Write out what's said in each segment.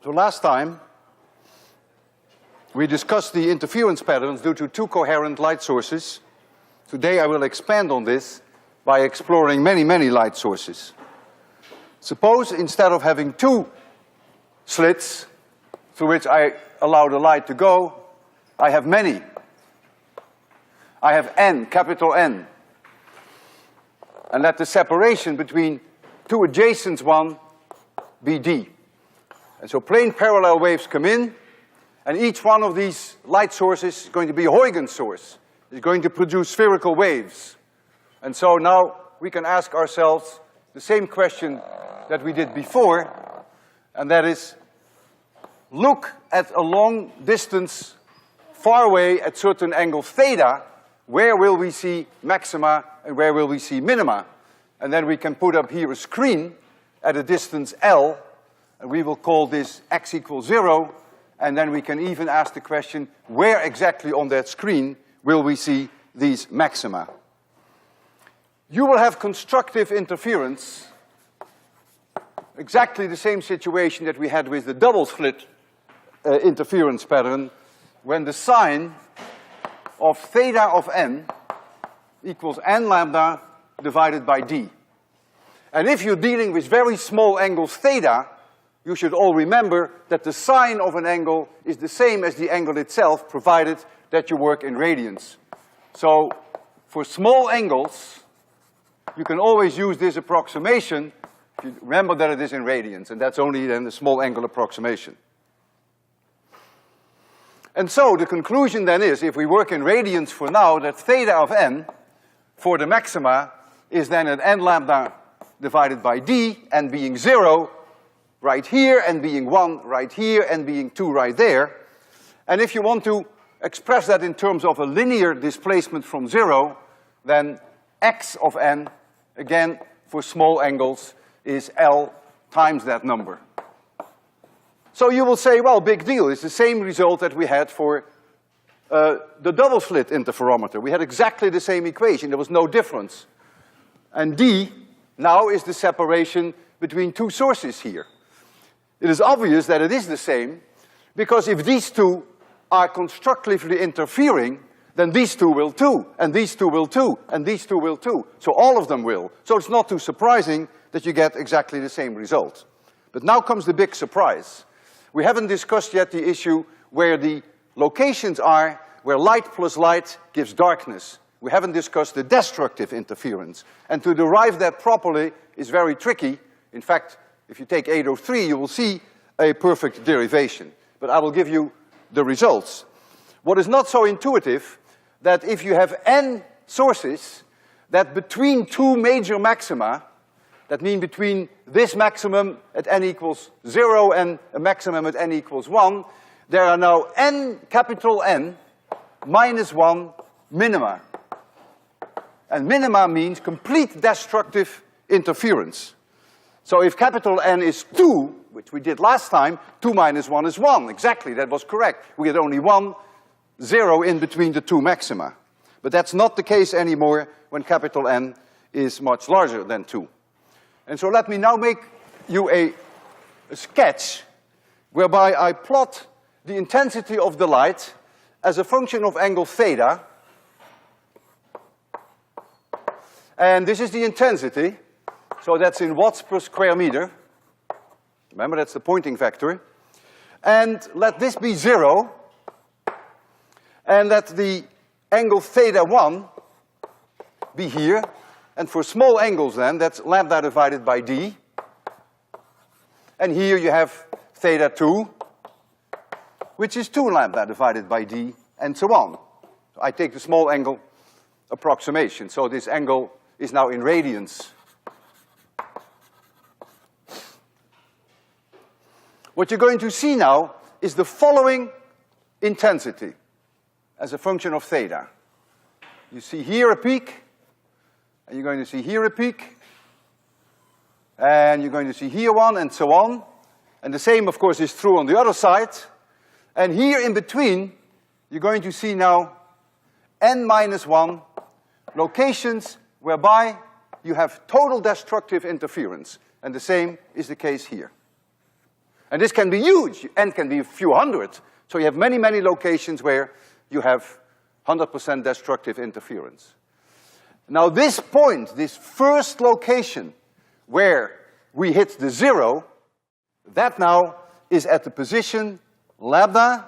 So last time, we discussed the interference patterns due to two coherent light sources. Today I will expand on this by exploring many, many light sources. Suppose instead of having two slits through which I allow the light to go, I have many. I have N, capital N. And let the separation between two adjacent ones be D. And so plane parallel waves come in, and each one of these light sources is going to be a Huygens source. It's going to produce spherical waves. And so now we can ask ourselves the same question that we did before, and that is, look at a long distance far away at certain angle theta, where will we see maxima and where will we see minima? And then we can put up here a screen at a distance L, and we will call this x equals 0, and then we can even ask the question, where exactly on that screen will we see these maxima? You will have constructive interference, exactly the same situation that we had with the double slit interference pattern, when the sine of theta of n equals n lambda divided by d. And if you're dealing with very small angles theta, you should all remember that the sine of an angle is the same as the angle itself, provided that you work in radians. So for small angles, you can always use this approximation if you remember that it is in radians, and that's only then the small angle approximation. And so the conclusion then is, if we work in radians for now, that theta of n for the maxima is then at n lambda divided by d, n being 0 right here, n being 1 right here, n being 2 right there. And if you want to express that in terms of a linear displacement from 0, then x of n, again for small angles, is L times that number. So you will say, well, big deal, it's the same result that we had for the double slit interferometer. We had exactly the same equation, there was no difference. And D now is the separation between two sources here. It is obvious that it is the same, because if these two are constructively interfering, then these two will too, and these two will too, and these two will too. So all of them will. So it's not too surprising that you get exactly the same result. But now comes the big surprise. We haven't discussed yet the issue where the locations are, where light plus light gives darkness. We haven't discussed the destructive interference. And to derive that properly is very tricky. In fact, if you take 803, you will see a perfect derivation. But I will give you the results. What is not so intuitive, that if you have n sources, that between two major maxima, that means between this maximum at n equals 0 and a maximum at n equals 1, there are now n, capital N, minus 1 minima. And minima means complete destructive interference. So if capital N is 2, which we did last time, 2 minus 1 is 1. Exactly, that was correct. We had only 1 0 in between the two maxima. But that's not the case anymore when capital N is much larger than 2. And so let me now make you a sketch whereby I plot the intensity of the light as a function of angle theta. And this is the intensity, so that's in watts per square meter. Remember, that's the Poynting vector. And let this be 0, and let the angle theta 1 be here. And for small angles then, that's lambda divided by d. And here you have theta 2, which is 2 lambda divided by d, and so on. I take the small angle approximation, so this angle is now in radians. What you're going to see now is the following intensity as a function of theta. You see here a peak, and you're going to see here a peak, and you're going to see here one, and so on. And the same, of course, is true on the other side. And here in between, you're going to see now n minus 1 locations whereby you have total destructive interference. And the same is the case here. And this can be huge. N can be a few hundred. So you have many, many locations where you have 100% destructive interference. Now this point, this first location where we hit the zero, that now is at the position lambda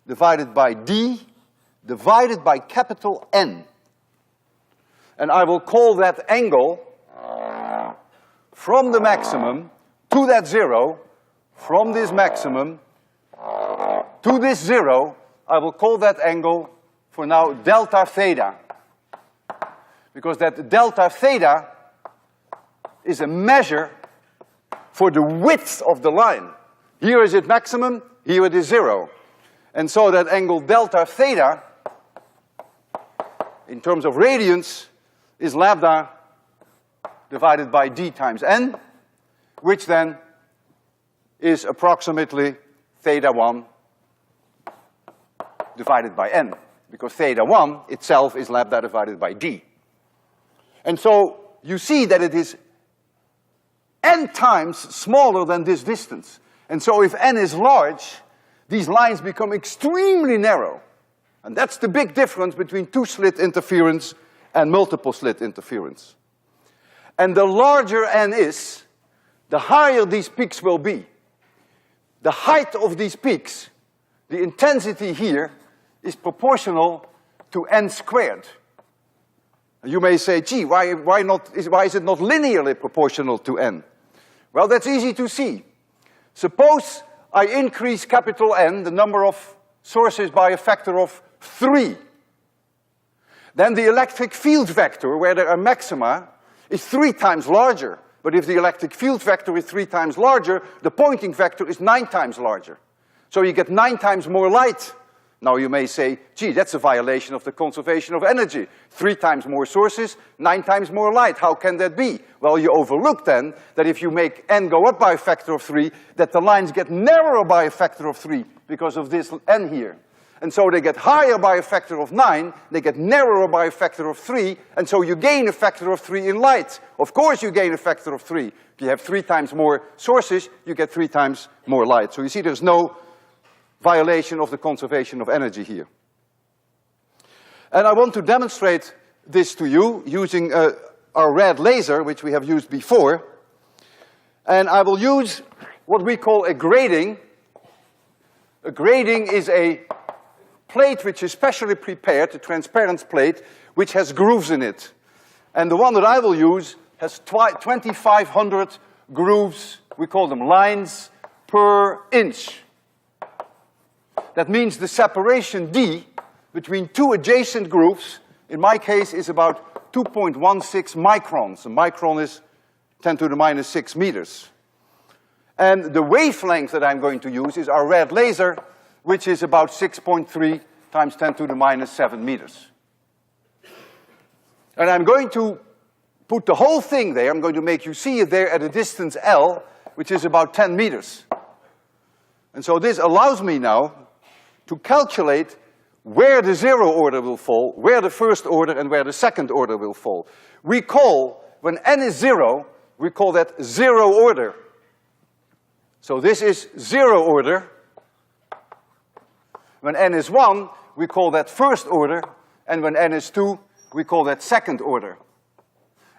divided by d divided by capital N. And I will call that angle from the maximum to that zero, from this maximum to this zero, I will call that angle for now delta theta. Because that delta theta is a measure for the width of the line. Here is it maximum, here it is zero. And so that angle delta theta, in terms of radians, is lambda divided by d times n, which then is approximately theta 1 divided by n, because theta 1 itself is lambda divided by d. And so you see that it is n times smaller than this distance. And so if n is large, these lines become extremely narrow. And that's the big difference between two-slit interference and multiple-slit interference. And the larger n is, the higher these peaks will be. The height of these peaks, the intensity here, is proportional to n squared. You may say, gee, why is it not linearly proportional to n? Well, that's easy to see. Suppose I increase capital N, the number of sources, by a factor of 3. Then the electric field vector, where there are maxima, is 3 times larger. But if the electric field vector is 3 times larger, the Poynting vector is 9 times larger. So you get 9 times more light. Now you may say, gee, that's a violation of the conservation of energy. 3 times more sources, 9 times more light. How can that be? Well, you overlook then that if you make n go up by a factor of 3, that the lines get narrower by a factor of 3 because of this n here. And so they get higher by a factor of 9, they get narrower by a factor of 3, and so you gain a factor of 3 in light. Of course you gain a factor of 3. If you have 3 times more sources, you get 3 times more light. So you see there's no violation of the conservation of energy here. And I want to demonstrate this to you using our red laser, which we have used before. And I will use what we call a grating. A grating is a plate which is specially prepared, a transparent plate, which has grooves in it. And the one that I will use has 2,500 grooves, we call them lines, per inch. That means the separation d between two adjacent grooves, in my case, is about 2.16 microns. A micron is 10 to the minus 6 meters. And the wavelength that I'm going to use is our red laser, which is about 6.3 times 10 to the minus 7 meters. And I'm going to put the whole thing there, I'm going to make you see it there at a distance L, which is about 10 meters. And so this allows me now to calculate where the zero order will fall, where the first order and where the second order will fall. We call, when n is 0, we call that zero order. So this is zero order. When n is 1, we call that first order, and when n is 2, we call that second order.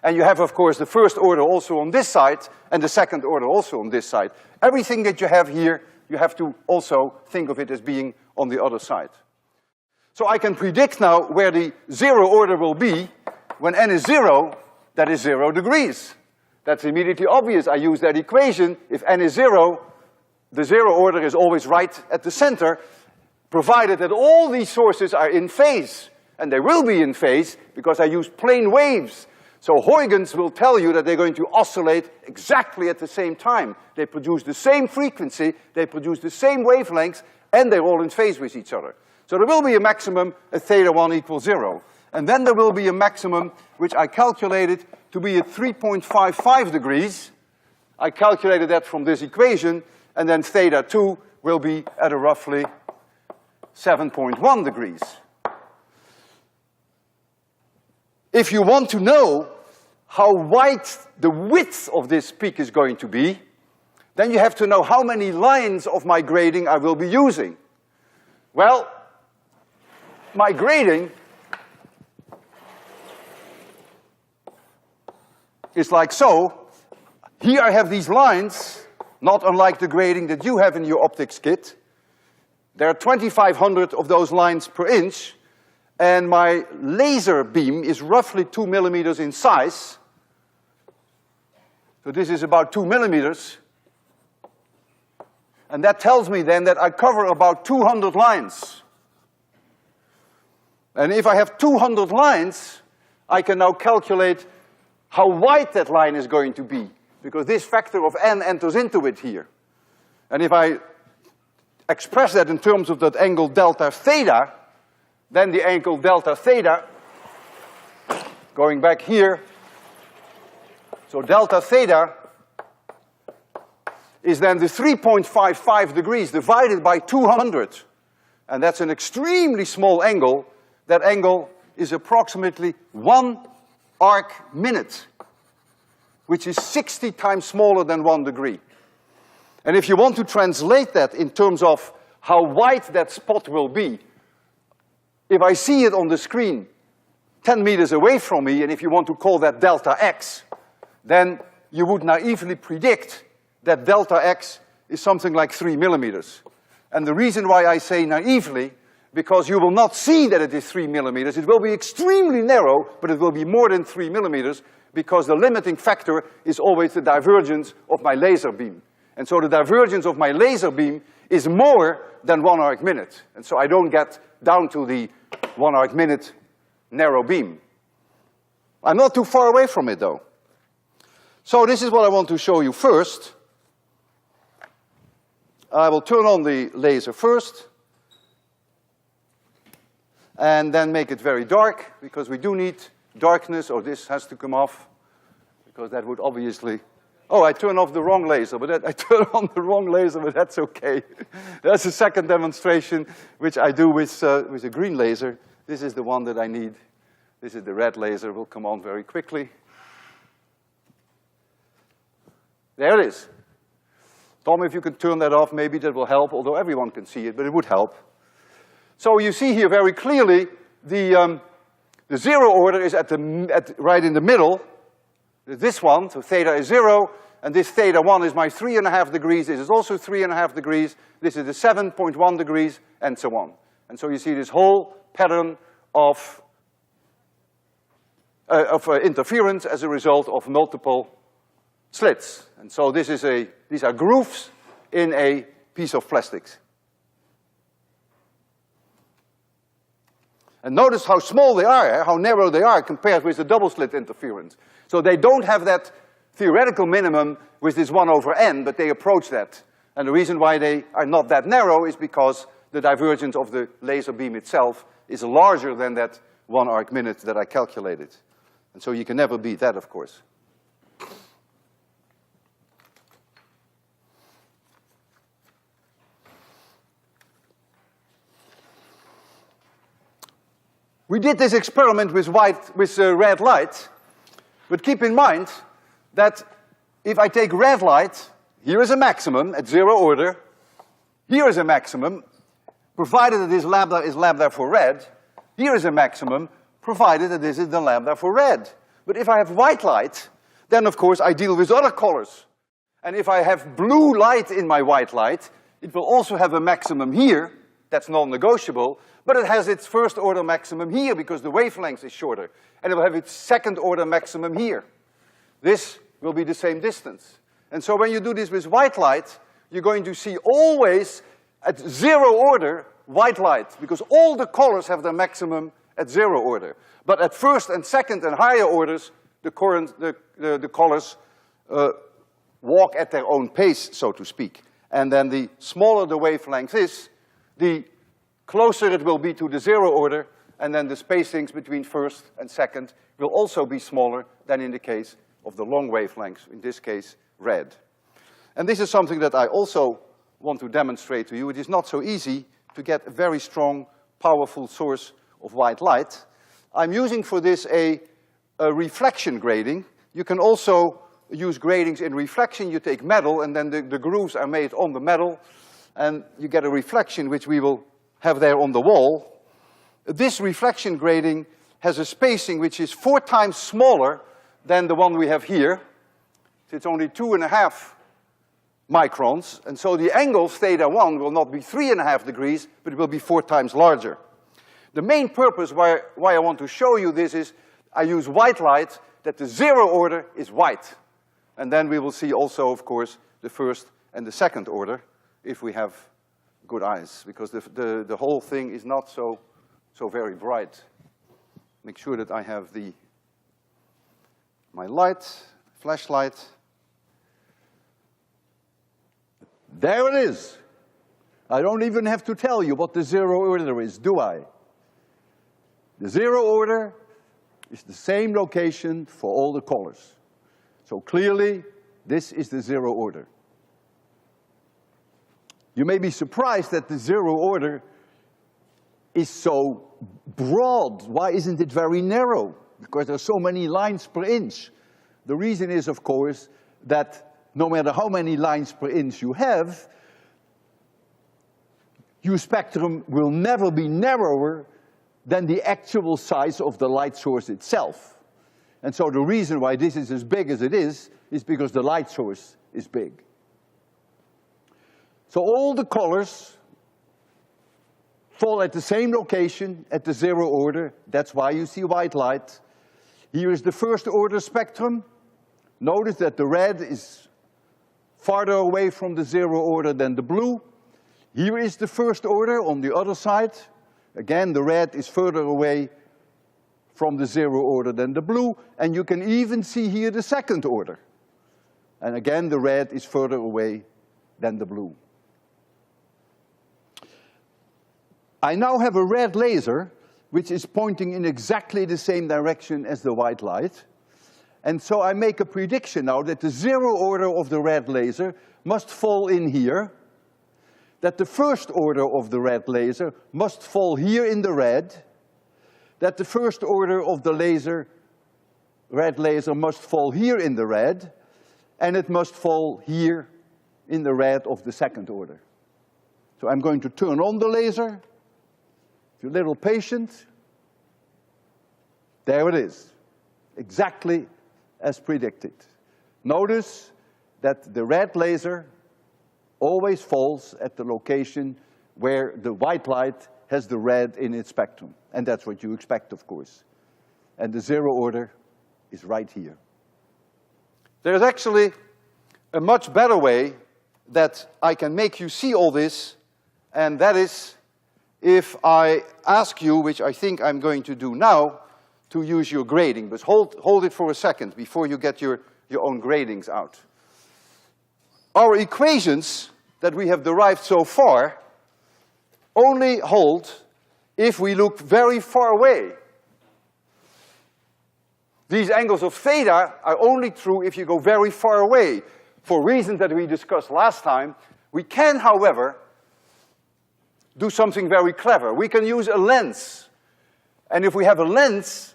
And you have, of course, the first order also on this side, and the second order also on this side. Everything that you have here, you have to also think of it as being on the other side. So I can predict now where the zero order will be. When n is 0, that is 0 degrees. That's immediately obvious. I use that equation. If n is 0, the zero order is always right at the center, provided that all these sources are in phase. And they will be in phase because I use plane waves. So Huygens will tell you that they're going to oscillate exactly at the same time. They produce the same frequency, they produce the same wavelengths, and they're all in phase with each other. So there will be a maximum at theta 1 equals 0. And then there will be a maximum which I calculated to be at 3.55 degrees. I calculated that from this equation, and then theta 2 will be at a roughly 7.1 degrees. If you want to know how wide the width of this peak is going to be, then you have to know how many lines of my grating I will be using. Well, my grating is like so. Here I have these lines, not unlike the grating that you have in your optics kit. There are 2,500 of those lines per inch, and my laser beam is roughly 2 millimeters in size. So this is about 2 millimeters. And that tells me then that I cover about 200 lines. And if I have 200 lines, I can now calculate how wide that line is going to be, because this factor of n enters into it here. And if I express that in terms of that angle delta theta, then the angle delta theta, going back here, so delta theta is then the 3.55 degrees divided by 200. And that's an extremely small angle. That angle is approximately 1 arc minute, which is 60 times smaller than 1 degree. And if you want to translate that in terms of how wide that spot will be, if I see it on the screen 10 meters away from me, and if you want to call that delta x, then you would naively predict that delta x is something like 3 millimeters. And the reason why I say naively, because you will not see that it is 3 millimeters. It will be extremely narrow, but it will be more than 3 millimeters, because the limiting factor is always the divergence of my laser beam. And so the divergence of my laser beam is more than 1 arc minute. And so I don't get down to the 1 arc minute narrow beam. I'm not too far away from it, though. So this is what I want to show you first. I will turn on the laser first, and then make it very dark, because we do need darkness, or this has to come off, because that would obviously, oh, I turned off the wrong laser, but I turned on the wrong laser, but that's okay. That's the second demonstration, which I do with a green laser. This is the one that I need. This is the red laser, will come on very quickly. There it is. Tom, if you could turn that off, maybe that will help, although everyone can see it, but it would help. So you see here very clearly the zero order is right in the middle. This one, so theta is 0, and this theta 1 is my 3.5 degrees. This is also 3.5 degrees. This is the 7.1 degrees, and so on. And so you see this whole pattern of interference as a result of multiple slits. And so this is these are grooves in a piece of plastics. And notice how small they are, how narrow they are compared with the double slit interference. So they don't have that theoretical minimum with this 1 over n, but they approach that. And the reason why they are not that narrow is because the divergence of the laser beam itself is larger than that 1 arc minute that I calculated. And so you can never beat that, of course. We did this experiment with red light, but keep in mind that if I take red light, here is a maximum at 0 order, here is a maximum, provided that this lambda is lambda for red, here is a maximum, provided that this is the lambda for red. But if I have white light, then of course I deal with other colors. And if I have blue light in my white light, it will also have a maximum here, that's non-negotiable, but it has its first order maximum here because the wavelength is shorter. And it will have its second order maximum here. This will be the same distance. And so when you do this with white light, you're going to see always at 0 order white light, because all the colors have their maximum at 0 order. But at first and second and higher orders, the colors walk at their own pace, so to speak. And then the smaller the wavelength is, the closer it will be to the 0 order, and then the spacings between first and second will also be smaller than in the case of the long wavelengths, in this case, red. And this is something that I also want to demonstrate to you. It is not so easy to get a very strong, powerful source of white light. I'm using for this a reflection grating. You can also use gratings in reflection. You take metal, and then the grooves are made on the metal, and you get a reflection which we will have there on the wall. This reflection grating has a spacing which is 4 times smaller than the one we have here. It's only 2.5 microns, and so the angle θ1 will not be 3.5 degrees, but it will be 4 times larger. The main purpose why I want to show you this is I use white light, that the 0 order is white. And then we will see also, of course, the first and the second order, if we have good eyes, because the whole thing is not so very bright. Make sure that I have my light, flashlight. There it is. I don't even have to tell you what the 0 order is, do I? The 0 order is the same location for all the colors. So clearly, this is the 0 order. You may be surprised that the 0 order is so broad. Why isn't it very narrow? Because there are so many lines per inch. The reason is, of course, that no matter how many lines per inch you have, your spectrum will never be narrower than the actual size of the light source itself. And so the reason why this is as big as it is because the light source is big. So all the colors fall at the same location at the 0 order. That's why you see white light. Here is the first order spectrum. Notice that the red is farther away from the 0 order than the blue. Here is the first order on the other side. Again, the red is further away from the 0 order than the blue, and you can even see here the second order. And again, the red is further away than the blue. I now have a red laser which is pointing in exactly the same direction as the white light. And so I make a prediction now that the 0 order of the red laser must fall in here, that the first order of the red laser must fall here in the red, that the first order of the red laser must fall here in the red, and it must fall here in the red of the second order. So I'm going to turn on the laser. If you're a little patient, there it is, exactly as predicted. Notice that the red laser always falls at the location where the white light has the red in its spectrum. And that's what you expect, of course. And the 0 order is right here. There's actually a much better way that I can make you see all this, and that is if I ask you, which I think I'm going to do now, to use your grating. But hold it for a second before you get your own gratings out. Our equations that we have derived so far only hold if we look very far away. These angles of theta are only true if you go very far away. For reasons that we discussed last time, we can, however, do something very clever. We can use a lens. And if we have a lens,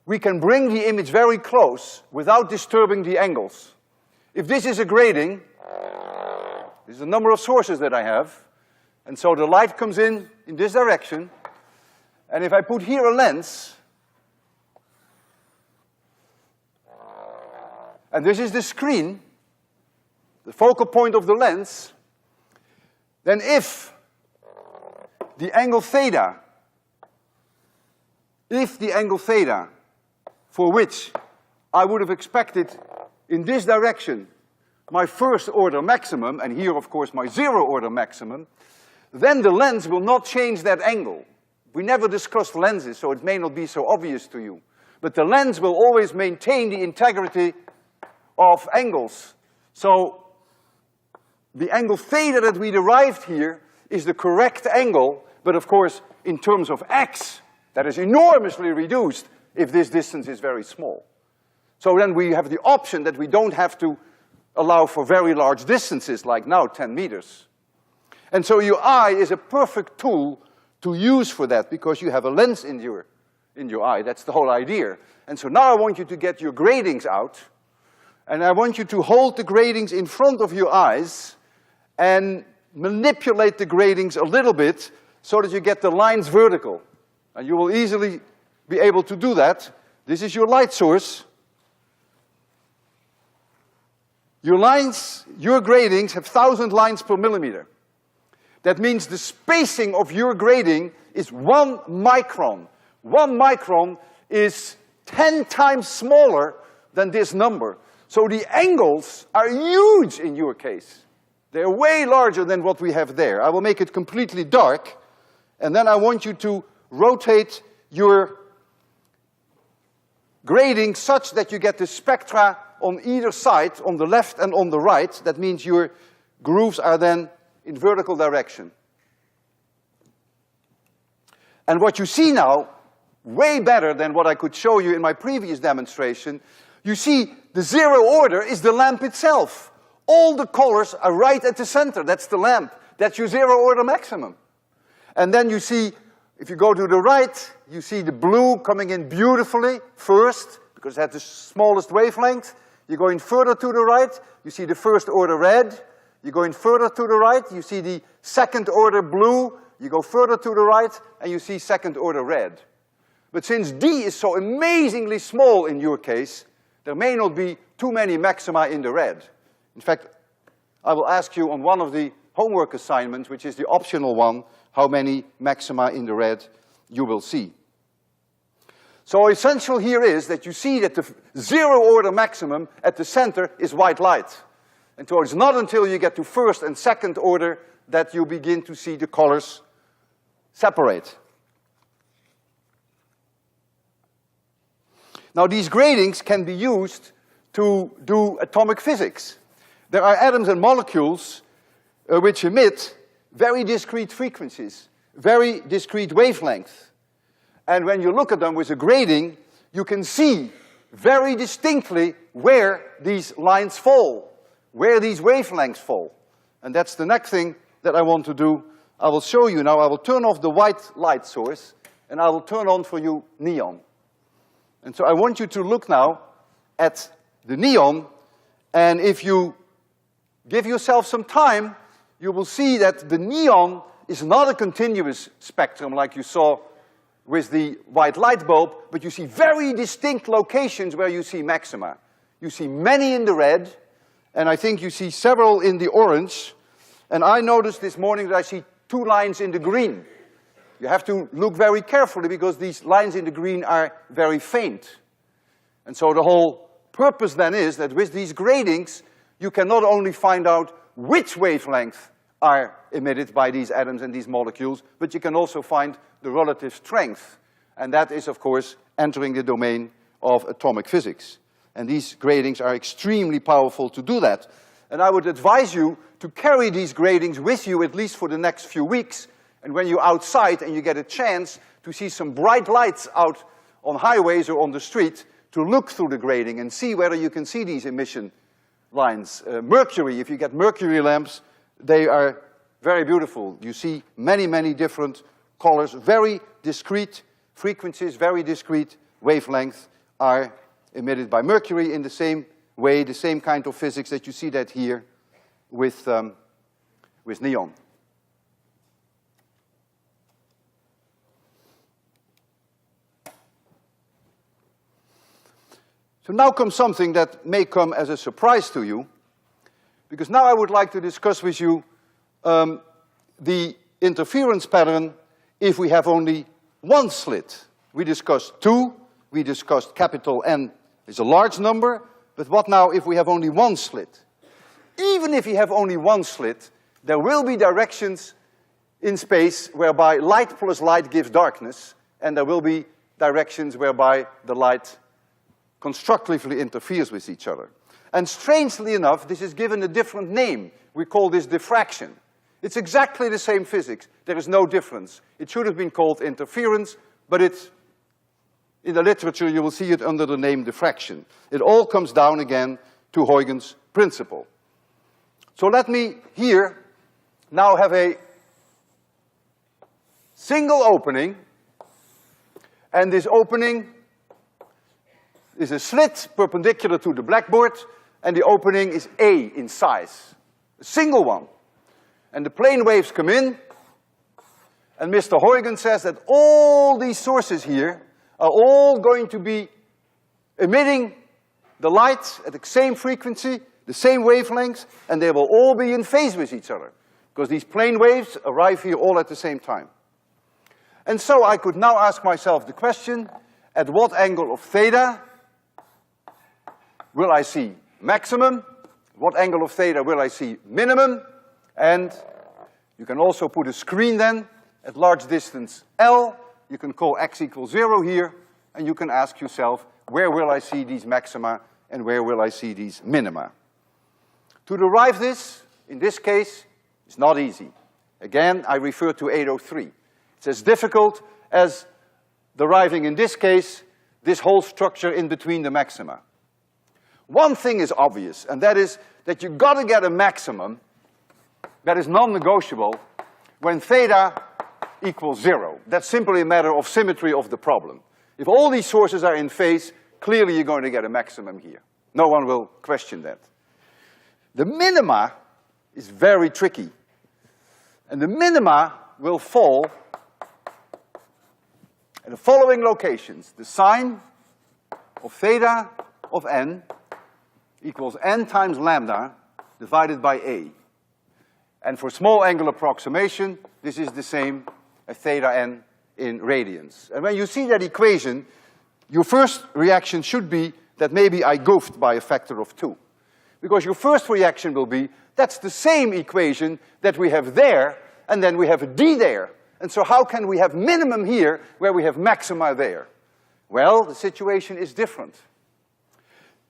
we can bring the image very close without disturbing the angles. If this is a grating, this is the number of sources that I have, and so the light comes in this direction, and if I put here a lens, and this is the screen, the focal point of the lens, then if the angle theta for which I would have expected in this direction my first order maximum, and here of course my 0 order maximum, then the lens will not change that angle. We never discussed lenses, so it may not be so obvious to you. But the lens will always maintain the integrity of angles. So the angle theta that we derived here is the correct angle, but of course in terms of x, that is enormously reduced if this distance is very small. So then we have the option that we don't have to allow for very large distances, like now 10 meters. And so your eye is a perfect tool to use for that, because you have a lens in your eye. That's the whole idea. And so now I want you to get your gratings out, And I want you to hold the gratings in front of your eyes and manipulate the gratings a little bit so that you get the lines vertical. And you will easily be able to do that. This is your light source. Your lines, your gratings have 1,000 lines per millimeter. That means the spacing of your grating is 1 micron. 1 micron is 10 times smaller than this number. So the angles are huge in your case. They're way larger than what we have there. I will make it completely dark, and then I want you to rotate your grating such that you get the spectra on either side, on the left and on the right. That means your grooves are then in vertical direction. And what you see now, way better than what I could show you in my previous demonstration, you see the zero order is the lamp itself. All the colors are right at the center. That's the lamp. That's your zero order maximum. And then you see, if you go to the right, you see the blue coming in beautifully first, because it has the smallest wavelength. You're going further to the right, you see the first order red. You're going further to the right, you see the second order blue. You go further to the right, and you see second order red. But since D is so amazingly small in your case, there may not be too many maxima in the red. In fact, I will ask you on one of the homework assignments, which is the optional one, how many maxima in the red you will see. So essential here is that you see that the zero order maximum at the center is white light. And so it's not until you get to first and second order that you begin to see the colors separate. Now these gratings can be used to do atomic physics. There are atoms and molecules which emit very discrete frequencies, very discrete wavelengths. And when you look at them with a grating, you can see very distinctly where these lines fall, where these wavelengths fall. And that's the next thing that I want to do. I will show you now. I will turn off the white light source, and I will turn on for you neon. And so I want you to look now at the neon, and if you give yourself some time, you will see that the neon is not a continuous spectrum like you saw with the white light bulb, but you see very distinct locations where you see maxima. You see many in the red, and I think you see several in the orange. And I noticed this morning that I see 2 lines in the green. You have to look very carefully because these lines in the green are very faint. And so the whole purpose then is that with these gratings, you can not only find out which wavelengths are emitted by these atoms and these molecules, but you can also find the relative strength. And that is, of course, entering the domain of atomic physics. And these gratings are extremely powerful to do that. And I would advise you to carry these gratings with you at least for the next few weeks. And when you're outside and you get a chance to see some bright lights out on highways or on the street, to look through the grating and see whether you can see these emission lines. Mercury, if you get mercury lamps, they are very beautiful. You see many, many different colors, very discrete frequencies, very discrete wavelengths are emitted by mercury in the same way, the same kind of physics that you see that here with neon. So now comes something that may come as a surprise to you, because now I would like to discuss with you the interference pattern if we have only one slit. We discussed 2, we discussed capital N is a large number, but what now if we have only one slit? Even if you have only one slit, there will be directions in space whereby light plus light gives darkness, and there will be directions whereby the light constructively interferes with each other. And strangely enough, this is given a different name. We call this diffraction. It's exactly the same physics. There is no difference. It should have been called interference, but it's, in the literature you will see it under the name diffraction. It all comes down again to Huygens' principle. So let me here now have a single opening, and this opening is a slit perpendicular to the blackboard, and the opening is A in size, a single one. And the plane waves come in, and Mr. Huygens says that all these sources here are all going to be emitting the light at the same frequency, the same wavelengths, and they will all be in phase with each other, because these plane waves arrive here all at the same time. And so I could now ask myself the question, at what angle of theta will I see maximum? What angle of theta will I see minimum? And you can also put a screen then at large distance L. You can call x equals 0 here, and you can ask yourself, where will I see these maxima and where will I see these minima? To derive this, in this case, is not easy. Again, I refer to 803. It's as difficult as deriving, in this case, this whole structure in between the maxima. One thing is obvious, and that is that you've got to get a maximum that is non-negotiable when theta equals 0. That's simply a matter of symmetry of the problem. If all these sources are in phase, clearly you're going to get a maximum here. No one will question that. The minima is very tricky. And the minima will fall at the following locations. The sine of theta of n equals n times lambda divided by a. And for small angular approximation, this is the same as theta n in radians. And when you see that equation, your first reaction should be that maybe I goofed by a factor of 2. Because your first reaction will be, that's the same equation that we have there, and then we have a d there. And so how can we have minimum here where we have maxima there? Well, the situation is different.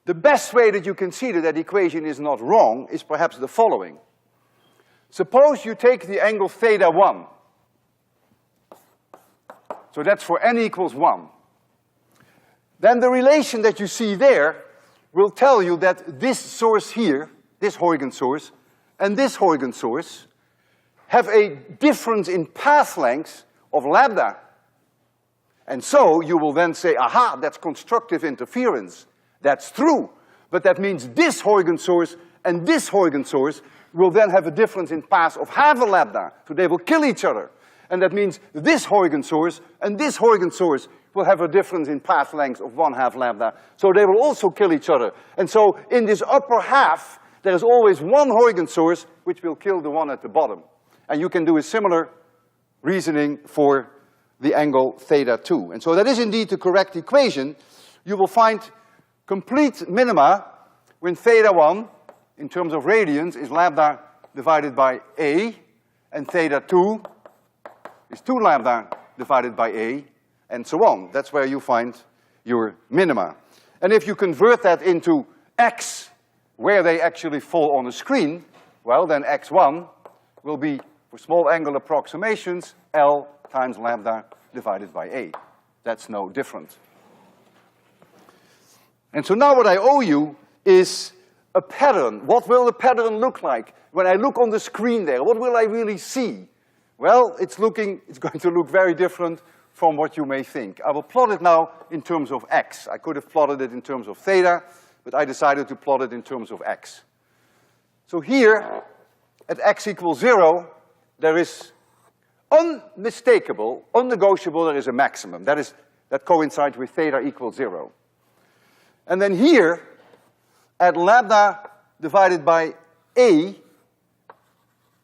The best way that you can see that that equation is not wrong is perhaps the following. Suppose you take the angle theta 1. So that's for n equals 1. Then the relation that you see there will tell you that this source here, this Huygens source, and this Huygens source have a difference in path length of lambda. And so you will then say, aha, that's constructive interference. That's true. But that means this Huygens source and this Huygens source will then have a difference in path of half a lambda. So they will kill each other. And that means this Huygens source and this Huygens source will have a difference in path length of 1/2 lambda. So they will also kill each other. And so in this upper half, there is always one Huygens source which will kill the one at the bottom. And you can do a similar reasoning for the angle theta 2. And so that is indeed the correct equation. You will find complete minima when theta 1, in terms of radians, is lambda divided by a, and theta 2 is 2 lambda divided by a, and so on. That's where you find your minima. And if you convert that into x, where they actually fall on the screen, well, then x1 will be, for small angle approximations, L times lambda divided by a. That's no different. And so now what I owe you is a pattern. What will the pattern look like? When I look on the screen there, what will I really see? Well, it's going to look very different from what you may think. I will plot it now in terms of x. I could have plotted it in terms of theta, but I decided to plot it in terms of x. So here, at x equals 0, there is unmistakable, unnegotiable, there is a maximum. That coincides with theta equals 0. And then here, at lambda divided by a,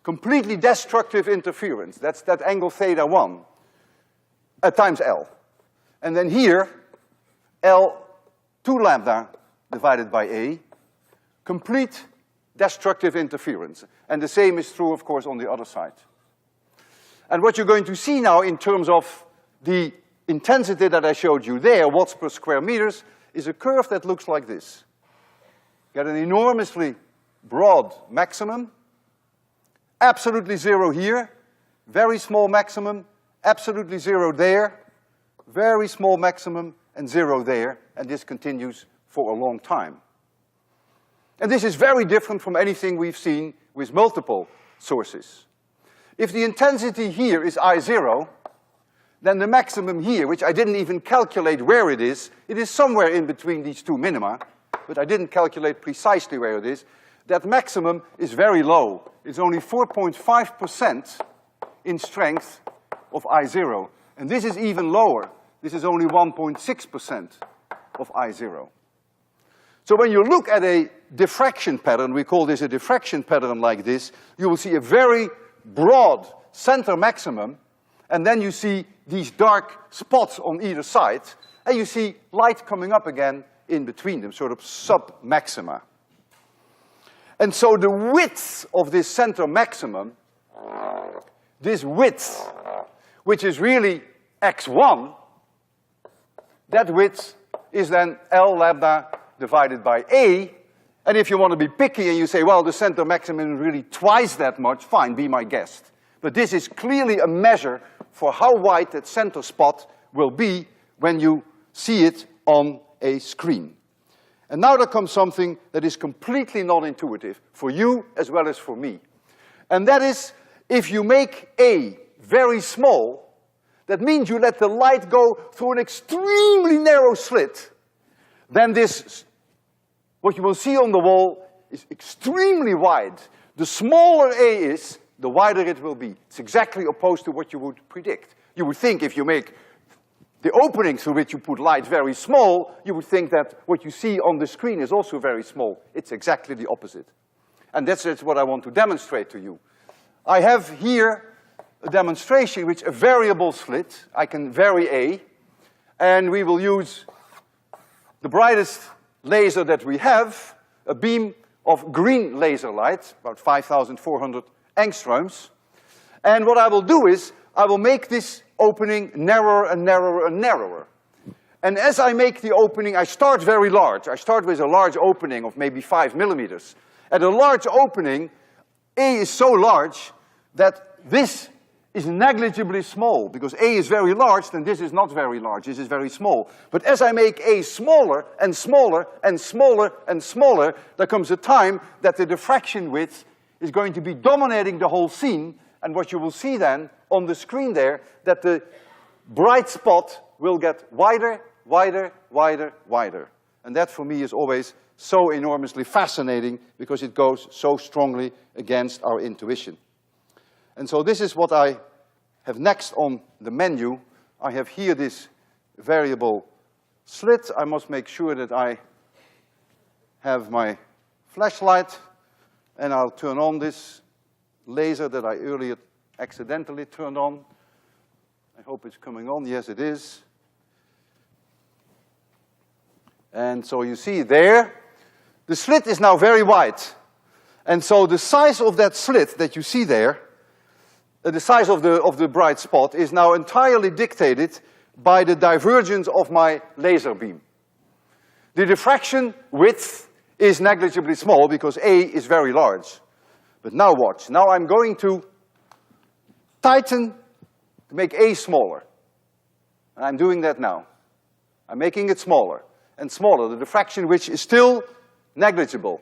completely destructive interference. That's that angle theta 1 times L. And then here, L 2 lambda divided by a, complete destructive interference. And the same is true, of course, on the other side. And what you're going to see now in terms of the intensity that I showed you there, watts per square meters, is a curve that looks like this. You get an enormously broad maximum, absolutely 0 here, very small maximum, absolutely 0 there, very small maximum, and 0 there, and this continues for a long time. And this is very different from anything we've seen with multiple sources. If the intensity here is I0, then the maximum here, which I didn't even calculate where it is somewhere in between these two minima, but I didn't calculate precisely where it is, that maximum is very low. It's only 4.5% in strength of I0. And this is even lower. This is only 1.6% of I0. So when you look at a diffraction pattern, we call this a diffraction pattern like this, you will see a very broad center maximum, and then you see these dark spots on either side, and you see light coming up again in between them, sort of sub-maxima. And so the width of this center maximum, this width, which is really x1, that width is then L lambda divided by A. And if you want to be picky and you say, well, the center maximum is really twice that much, fine, be my guest. But this is clearly a measure for how wide that center spot will be when you see it on a screen. And now there comes something that is completely non-intuitive for you as well as for me. And that is, if you make A very small, that means you let the light go through an extremely narrow slit, then this, what you will see on the wall, is extremely wide. The smaller A is, the wider it will be. It's exactly opposed to what you would predict. You would think if you make the opening through which you put light very small, you would think that what you see on the screen is also very small. It's exactly the opposite. And that's what I want to demonstrate to you. I have here a demonstration which a variable slit, I can vary A, and we will use the brightest laser that we have, a beam of green laser light, about 5,400 angstroms. And what I will do is, I will make this opening narrower and narrower and narrower. And as I make the opening, I start very large. I start with a large opening of maybe 5 millimeters. At a large opening, A is so large that this is negligibly small. Because A is very large, then this is not very large, this is very small. But as I make A smaller and smaller and smaller and smaller, there comes a time that the diffraction width is going to be dominating the whole scene, and what you will see then on the screen there, that the bright spot will get wider, wider, wider, wider. And that for me is always so enormously fascinating because it goes so strongly against our intuition. And so this is what I have next on the menu. I have here this variable slit. I must make sure that I have my flashlight, and I'll turn on this laser that I earlier accidentally turned on. I hope it's coming on. Yes, it is. And so you see there, the slit is now very wide. And so the size of that slit that you see there, the size of the bright spot, is now entirely dictated by the divergence of my laser beam. The diffraction width is negligibly small because A is very large. But now watch. Now I'm going to tighten to make A smaller. And I'm doing that now. I'm making it smaller and smaller. The diffraction which is still negligible.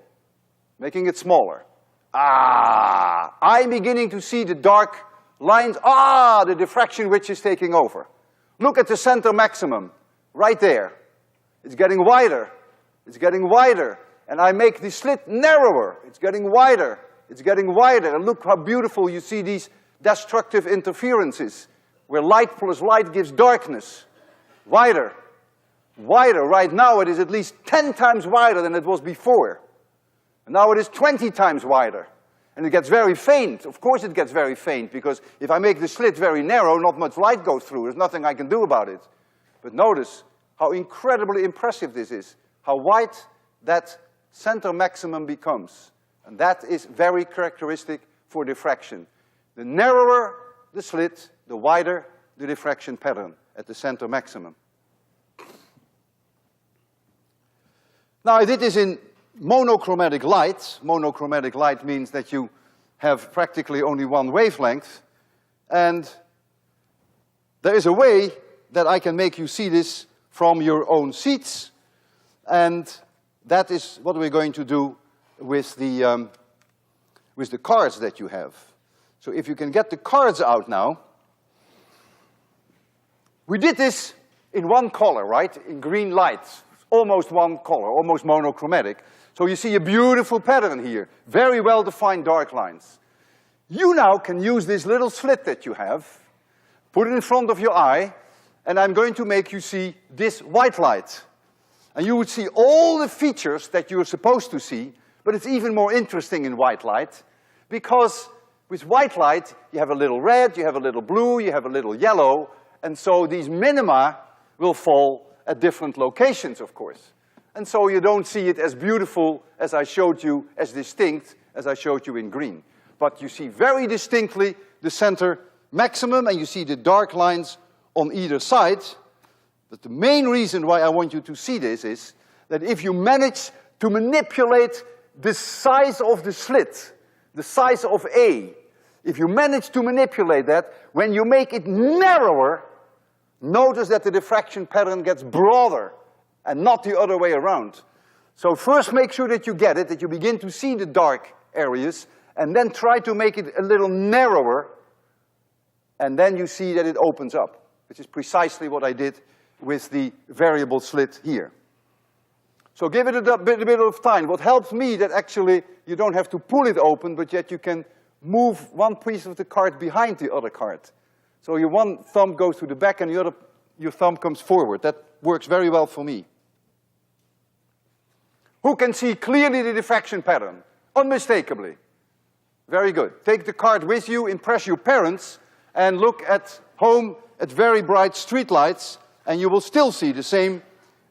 Making it smaller. Ah! I'm beginning to see the dark lines. Ah! The diffraction which is taking over. Look at the center maximum. Right there. It's getting wider. It's getting wider. And I make the slit narrower. It's getting wider. It's getting wider. And look how beautiful you see these destructive interferences, where light plus light gives darkness. Wider. Wider. Right now it is at least 10 times wider than it was before. And now it is 20 times wider. And it gets very faint. Of course it gets very faint, because if I make the slit very narrow, not much light goes through. There's nothing I can do about it. But notice how incredibly impressive this is. How wide that center maximum becomes. And that is very characteristic for diffraction. The narrower the slit, the wider the diffraction pattern at the center maximum. Now I did this in monochromatic light. Monochromatic light means that you have practically only one wavelength. And there is a way that I can make you see this from your own seats. And that is what we're going to do with the cards that you have. So if you can get the cards out now. We did this in one color, right? In green light. almost one color, almost monochromatic. So you see a beautiful pattern here, very well-defined dark lines. You now can use this little slit that you have, put it in front of your eye, and I'm going to make you see this white light. And you would see all the features that you're supposed to see, but it's even more interesting in white light, because with white light, you have a little red, you have a little blue, you have a little yellow, and so these minima will fall at different locations, of course. And so you don't see it as beautiful as I showed you, as distinct as I showed you in green. But you see very distinctly the center maximum, and you see the dark lines on either side. But the main reason why I want you to see this is that if you manage to manipulate the size of the slit, the size of A, if you manage to manipulate that, when you make it narrower, notice that the diffraction pattern gets broader and not the other way around. So first make sure that you get it, that you begin to see the dark areas, and then try to make it a little narrower, and then you see that it opens up, which is precisely what I did with the variable slit here. So give it a bit of time. What helps me that actually you don't have to pull it open, but yet you can move one piece of the card behind the other card. So your one thumb goes to the back and your thumb comes forward. That works very well for me. Who can see clearly the diffraction pattern? Unmistakably. Very good. Take the card with you, impress your parents, and look at home at very bright street lights, and you will still see the same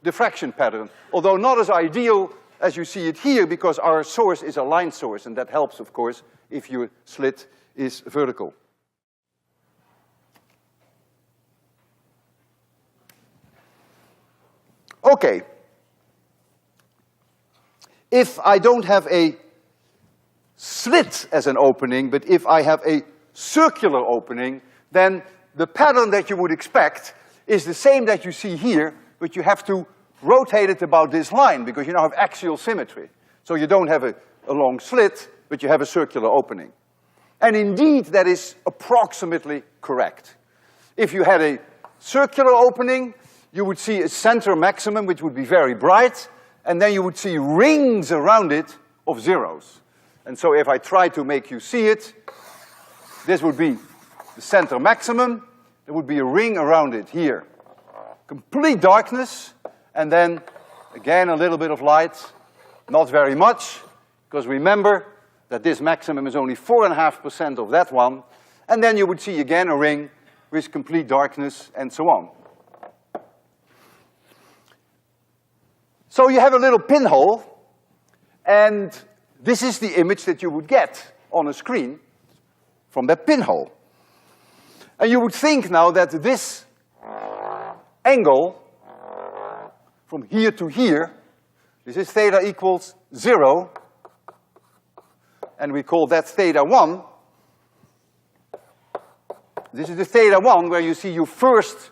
diffraction pattern, although not as ideal as you see it here, because our source is a line source, and that helps, of course, if your slit is vertical. Okay. If I don't have a slit as an opening, but if I have a circular opening, then the pattern that you would expect is the same that you see here, but you have to rotate it about this line, because you now have axial symmetry. So you don't have a long slit, but you have a circular opening. And indeed, that is approximately correct. If you had a circular opening, you would see a center maximum, which would be very bright, and then you would see rings around it of zeros. And so if I try to make you see it, this would be the center maximum, there would be a ring around it here. Complete darkness, and then again a little bit of light, not very much, because remember that this maximum is only 4.5% of that one, and then you would see again a ring with complete darkness and so on. So you have a little pinhole, and this is the image that you would get on a screen from that pinhole. And you would think now that this angle from here to here, this is theta equals 0, and we call that theta 1. This is the theta 1 where you see your first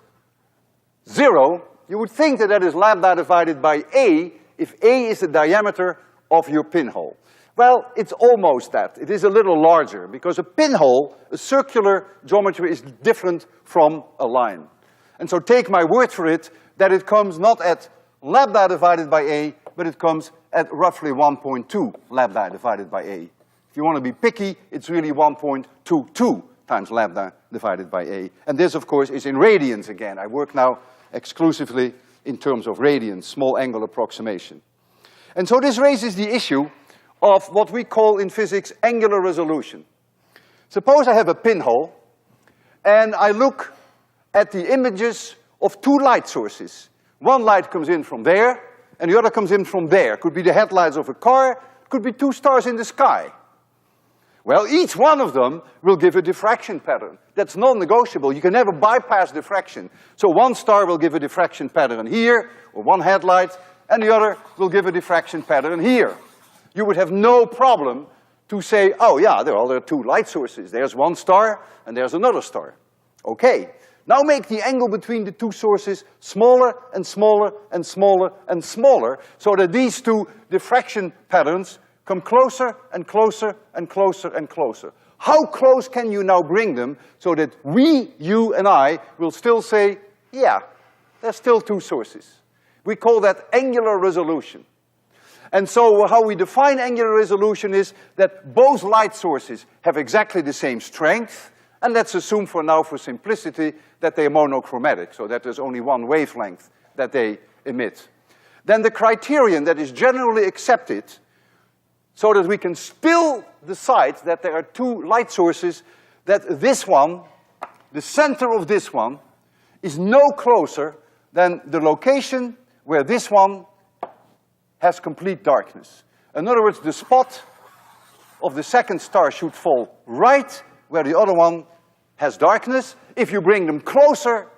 0. You would think that that is lambda divided by A, if A is the diameter of your pinhole. Well, it's almost that. It is a little larger, because a pinhole, a circular geometry, is different from a line. And so take my word for it that it comes not at lambda divided by A, but it comes at roughly 1.2 lambda divided by A. If you want to be picky, it's really 1.22 times lambda divided by A. And this, of course, is in radians again. I work now exclusively in terms of radians, small angle approximation. And so this raises the issue of what we call in physics angular resolution. Suppose I have a pinhole, and I look at the images of two light sources. One light comes in from there, and the other comes in from there. Could be the headlights of a car, could be two stars in the sky. Well, each one of them will give a diffraction pattern. That's non-negotiable. You can never bypass diffraction. So one star will give a diffraction pattern here, or one headlight, and the other will give a diffraction pattern here. You would have no problem to say, oh yeah, there are two light sources. There's one star, and there's another star. Okay. Now make the angle between the two sources smaller and smaller and smaller and smaller, so that these two diffraction patterns come closer and closer and closer and closer. How close can you now bring them so that we, you and I, will still say, yeah, there's still two sources? We call that angular resolution. And so how we define angular resolution is that both light sources have exactly the same strength, and let's assume for now, for simplicity, that they are monochromatic, so that there's only one wavelength that they emit. Then the criterion that is generally accepted, so that we can still decide that there are two light sources, that this one, the center of this one, is no closer than the location where this one has complete darkness. In other words, the spot of the second star should fall right where the other one has darkness. If you bring them closer,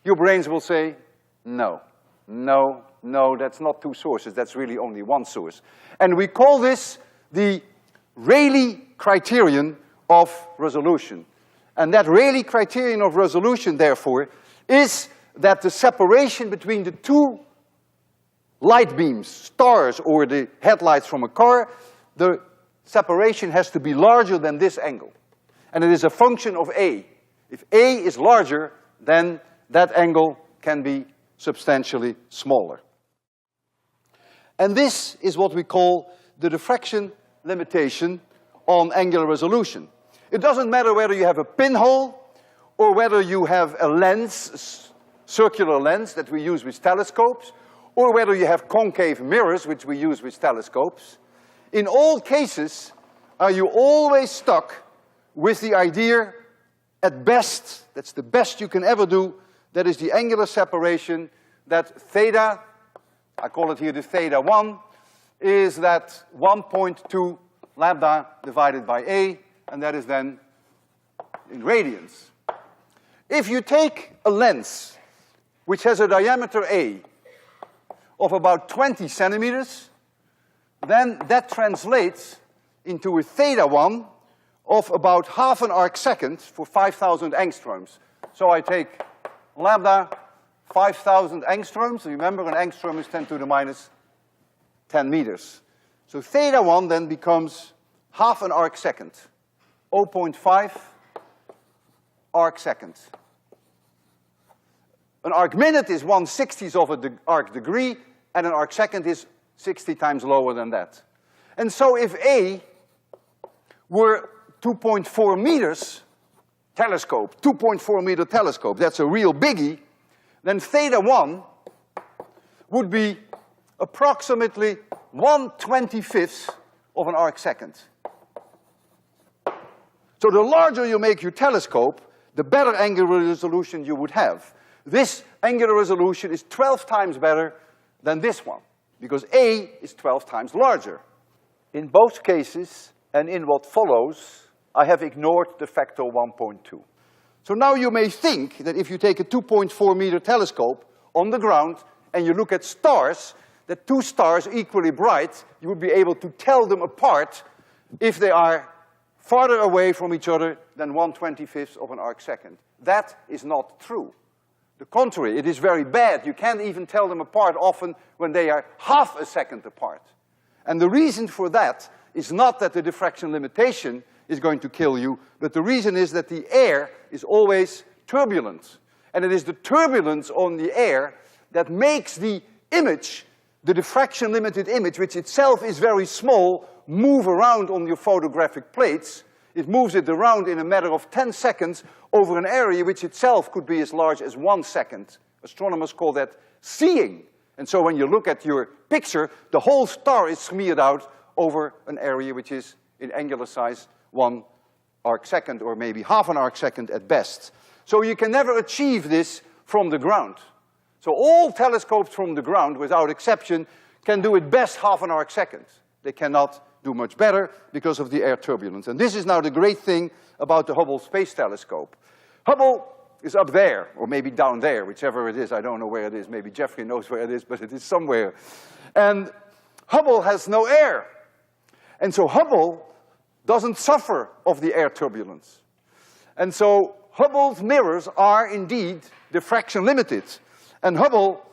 your brains will say, no, no, no, that's not two sources, that's really only one source. And we call this the Rayleigh criterion of resolution. And that Rayleigh criterion of resolution, therefore, is that the separation between the two light beams, stars, or the headlights from a car, the separation has to be larger than this angle. And it is a function of A. If A is larger, then that angle can be substantially smaller. And this is what we call the diffraction limitation on angular resolution. It doesn't matter whether you have a pinhole or whether you have a lens, circular lens that we use with telescopes, or whether you have concave mirrors, which we use with telescopes. In all cases, are you always stuck with the idea, at best, that's the best you can ever do, that is the angular separation, that theta, I call it here the theta 1, is that 1.2 lambda divided by A, and that is then in radians. If you take a lens which has a diameter A of about 20 centimeters, then that translates into a theta 1 of about half an arc second for 5,000 angstroms. So I take lambda 5,000 angstroms. Remember, an angstrom is 10 to the minus 10 meters. So theta 1 then becomes half an arc second, 0.5 arc second. An arc minute is 1/60th of an arc degree, and an arc second is 60 times lower than that. And so if A were 2.4 meters telescope, 2.4 meter telescope, that's a real biggie, then theta 1 would be approximately 1/25th of an arc second. So the larger you make your telescope, the better angular resolution you would have. This angular resolution is 12 times better than this one, because A is 12 times larger. In both cases, and in what follows, I have ignored the factor 1.2. So now you may think that if you take a 2.4 meter telescope on the ground and you look at stars, that two stars equally bright, you would be able to tell them apart if they are farther away from each other than 1/25th of an arc second. That is not true. The contrary, it is very bad. You can't even tell them apart often when they are half a second apart. And the reason for that is not that the diffraction limitation is going to kill you, but the reason is that the air is always turbulent. And it is the turbulence on the air that makes the image, the diffraction limited image, which itself is very small, move around on your photographic plates. It moves it around in a matter of 10 seconds over an area which itself could be as large as 1 second. Astronomers call that seeing. And so when you look at your picture, the whole star is smeared out over an area which is in angular size 1 arc second, or maybe half an arc second at best. So you can never achieve this from the ground. So all telescopes from the ground, without exception, can do at best half an arc second. They cannot do much better because of the air turbulence. And this is now the great thing about the Hubble Space Telescope. Hubble is up there, or maybe down there, whichever it is. I don't know where it is. Maybe Jeffrey knows where it is, but it is somewhere. And Hubble has no air. And so Hubble doesn't suffer of the air turbulence. And so Hubble's mirrors are indeed diffraction limited. And Hubble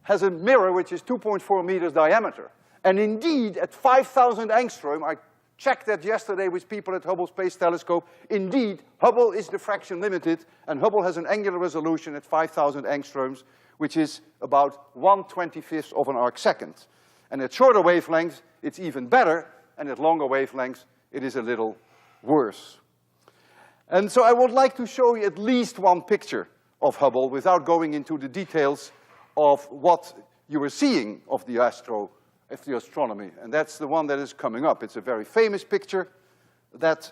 has a mirror which is 2.4 meters diameter. And indeed, at 5,000 angstrom, I checked that yesterday with people at Hubble Space Telescope, indeed, Hubble is diffraction limited, and Hubble has an angular resolution at 5,000 angstroms, which is about 1/25 of an arc second. And at shorter wavelengths, it's even better, and at longer wavelengths, it is a little worse. And so I would like to show you at least one picture of Hubble without going into the details of what you were seeing of the astronomy. And that's the one that is coming up. It's a very famous picture that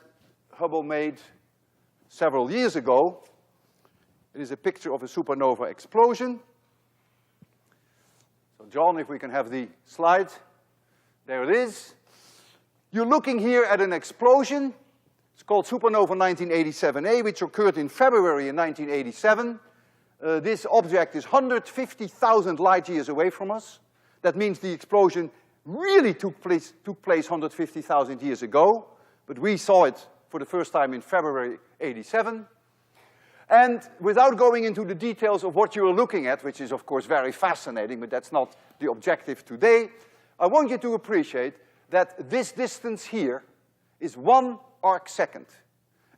Hubble made several years ago. It is a picture of a supernova explosion. So John, if we can have the slide. There it is. You're looking here at an explosion. It's called supernova 1987A, which occurred in February in 1987. This object is 150,000 light years away from us. That means the explosion really took place 150,000 years ago, but we saw it for the first time in February '87. And without going into the details of what you are looking at, which is of course very fascinating, but that's not the objective today, I want you to appreciate that this distance here is 1 arc second.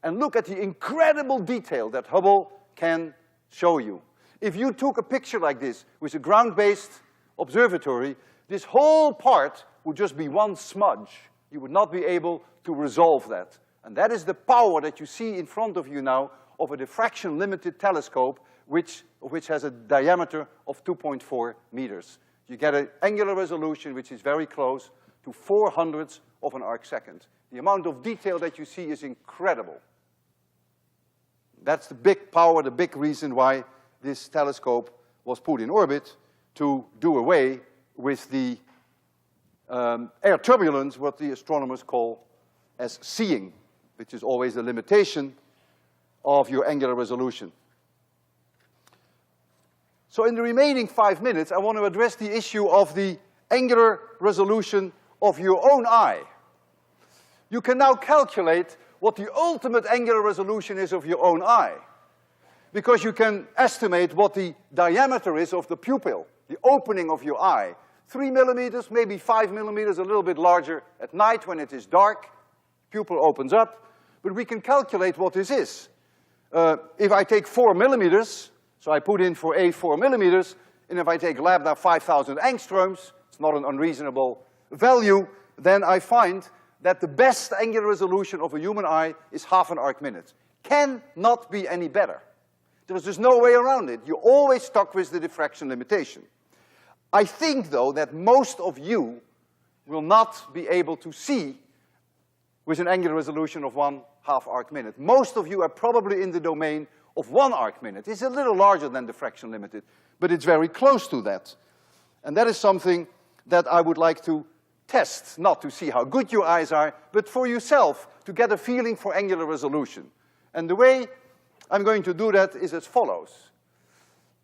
And look at the incredible detail that Hubble can show you. If you took a picture like this with a ground-based observatory, this whole part would just be one smudge. You would not be able to resolve that. And that is the power that you see in front of you now of a diffraction-limited telescope, which has a diameter of 2.4 meters. You get an angular resolution which is very close to 400ths of an arc second. The amount of detail that you see is incredible. That's the big power, the big reason why this telescope was put in orbit, to do away with the air turbulence, what the astronomers call as seeing, which is always a limitation of your angular resolution. So in the remaining 5 minutes, I want to address the issue of the angular resolution of your own eye. You can now calculate what the ultimate angular resolution is of your own eye, because you can estimate what the diameter is of the pupil, the opening of your eye. 3 millimeters, maybe 5 millimeters, a little bit larger at night when it is dark. Pupil opens up, but we can calculate what this is. If I take 4 millimeters, so I put in for A 4 millimeters, and if I take lambda 5,000 angstroms, it's not an unreasonable value, then I find that the best angular resolution of a human eye is half an arc minute. Cannot be any better. There's just no way around it. You're always stuck with the diffraction limitation. I think, though, that most of you will not be able to see with an angular resolution of 1/2 arc minute. Most of you are probably in the domain of 1 arc minute. It's a little larger than diffraction limited, but it's very close to that. And that is something that I would like to test, not to see how good your eyes are, but for yourself, to get a feeling for angular resolution. And the way I'm going to do that is as follows.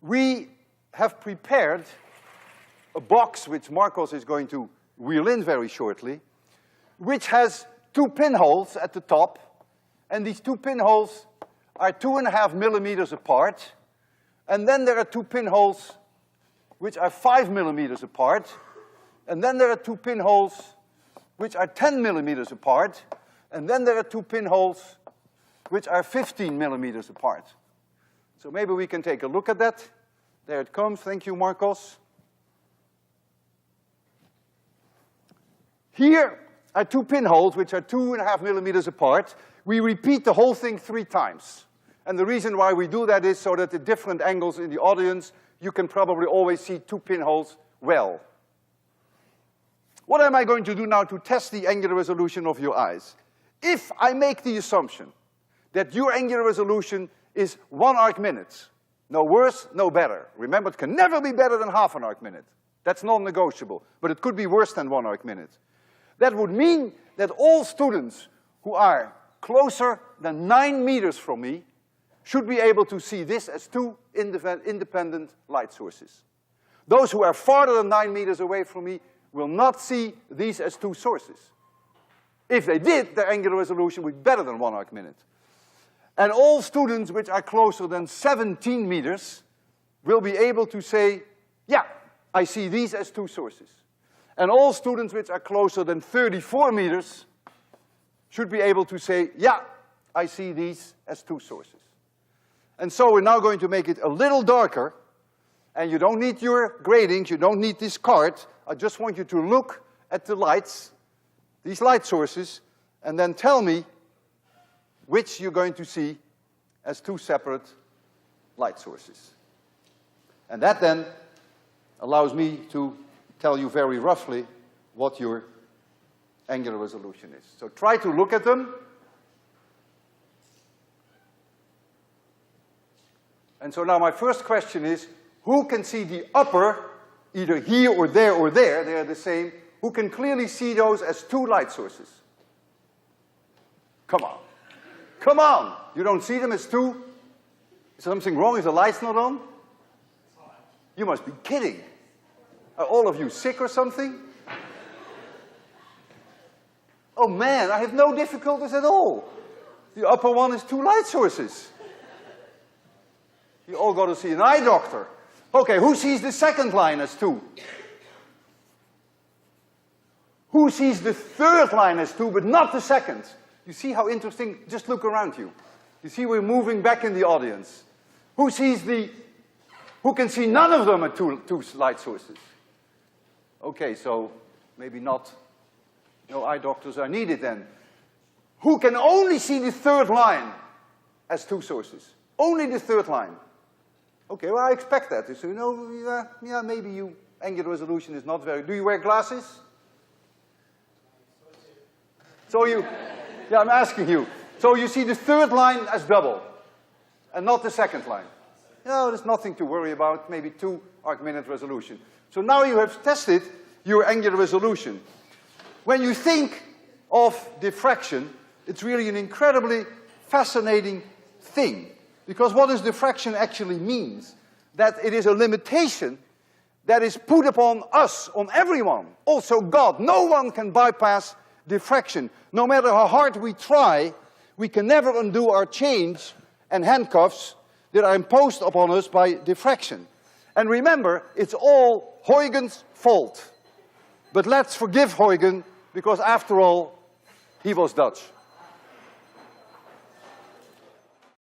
We have prepared a box which Marcos is going to wheel in very shortly, which has 2 pinholes at the top, and these 2 pinholes are 2.5 millimeters apart, and then there are 2 pinholes which are 5 millimeters apart, and then there are 2 pinholes which are 10 millimeters apart, and then there are 2 pinholes which are 15 millimeters apart. So maybe we can take a look at that. There it comes. Thank you, Marcos. Here are 2 pinholes which are 2.5 millimeters apart. We repeat the whole thing 3 times. And the reason why we do that is so that at different angles in the audience, you can probably always see 2 pinholes well. What am I going to do now to test the angular resolution of your eyes? If I make the assumption that your angular resolution is 1 arc minute, no worse, no better. Remember, it can never be better than half an arc minute. That's non-negotiable, but it could be worse than 1 arc minute. That would mean that all students who are closer than 9 meters from me should be able to see this as 2 independent light sources. Those who are farther than 9 meters away from me will not see these as 2 sources. If they did, their angular resolution would be better than 1 arc minute. And all students which are closer than 17 meters will be able to say, yeah, I see these as 2 sources. And all students which are closer than 34 meters should be able to say, yeah, I see these as 2 sources. And so we're now going to make it a little darker, And you don't need your gratings, you don't need this card. I just want you to look at the lights, these light sources, and then tell me which you're going to see as two separate light sources. And that then allows me to tell you very roughly what your angular resolution is. So try to look at them. And so now my first question is, who can see the upper, either here or there, they're the same, who can clearly see those as two light sources? Come on. Come on! You don't see them as two? Is something wrong? Is the light's not on? You must be kidding. Are all of you sick or something? Oh man, I have no difficulties at all. The upper one is two light sources. You all got to see an eye doctor. Okay, who sees the second line as two? Who sees the third line as two, but not the second? You see how interesting? Just look around you. You see we're moving back in the audience. Who can see none of them at two light sources? Okay, so maybe not, no eye doctors are needed then. Who can only see the third line as two sources? Only the third line. Okay, well I expect that. So you know, yeah, maybe you, angular resolution is not very, do you wear glasses? So you, yeah, I'm asking you. So you see the third line as double, and not the second line. No, there's nothing to worry about, maybe 2 arc-minute resolution. So now you have tested your angular resolution. When you think of diffraction, it's really an incredibly fascinating thing. Because what does diffraction actually means? That it is a limitation that is put upon us, on everyone, also God. No one can bypass diffraction. No matter how hard we try, we can never undo our chains and handcuffs that are imposed upon us by diffraction. And remember, it's all Huygens' fault. But let's forgive Huygens, because after all, he was Dutch.